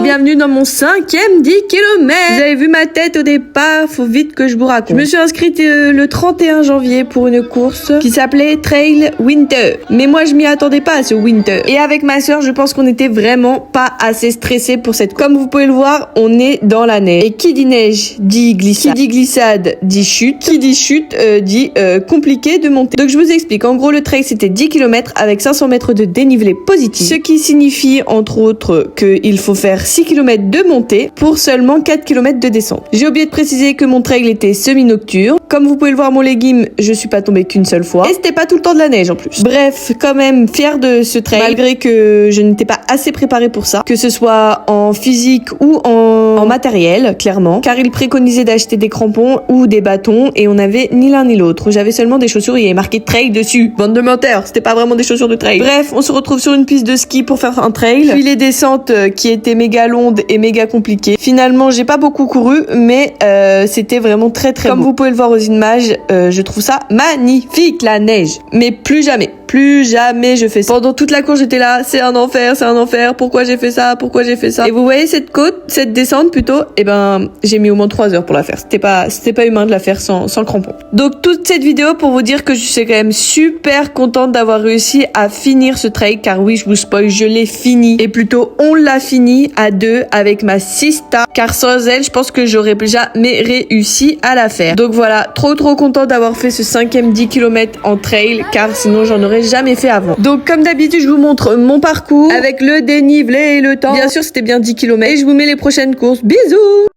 Et bienvenue dans mon 5e 10 km. Vous avez vu ma tête au départ, faut vite que je vous raconte. Je me suis inscrite le 31 janvier pour une course qui s'appelait Trail Winter. Mais moi je m'y attendais pas à ce Winter. Et avec ma soeur, je pense qu'on était vraiment pas assez stressés pour cette course. Comme vous pouvez le voir, on est dans la neige. Et qui dit neige dit glissade. Qui dit glissade dit chute. Qui dit chute dit compliqué de monter. Donc je vous explique. En gros, le trail c'était 10 km avec 500 mètres de dénivelé positif. Ce qui signifie entre autres qu'il faut faire 6 km de montée pour seulement 4 km de descente. J'ai oublié de préciser que mon trail était semi-nocturne. Comme vous pouvez le voir, mon legging, je suis pas tombée qu'une seule fois. Et c'était pas tout le temps de la neige en plus. Bref, quand même fière de ce trail, malgré que je n'étais pas assez préparée pour ça, que ce soit en physique ou en matériel, clairement, car il préconisait d'acheter des crampons ou des bâtons et on n'avait ni l'un ni l'autre. J'avais seulement des chaussures, il y avait marqué trail dessus. Bande de menteurs, c'était pas vraiment des chaussures de trail. Bref, on se retrouve sur une piste de ski pour faire un trail, puis les descentes qui étaient méga longues et méga compliquées. Finalement, j'ai pas beaucoup couru, mais c'était vraiment très très beau. Comme vous pouvez le voir aux images, je trouve ça magnifique, la neige. Mais plus jamais je fais ça. Pendant toute la course, j'étais là, c'est un enfer, pourquoi j'ai fait ça. Et vous voyez cette côte, cette descente plutôt, eh ben, j'ai mis au moins 3 heures pour la faire. C'était pas humain de la faire sans le crampon. Donc, toute cette vidéo pour vous dire que je suis quand même super contente d'avoir réussi à finir ce trail, car oui, je vous spoil, je l'ai fini. Et plutôt, on l'a fini à 2 avec ma sista, car sans elle, je pense que j'aurais jamais réussi à la faire. Donc voilà, trop contente d'avoir fait ce 5e 10 km en trail, car sinon j'en aurais jamais fait avant. Donc comme d'habitude, je vous montre mon parcours avec le dénivelé et le temps. Bien sûr, c'était bien 10 km et je vous mets les prochaines courses. Bisous!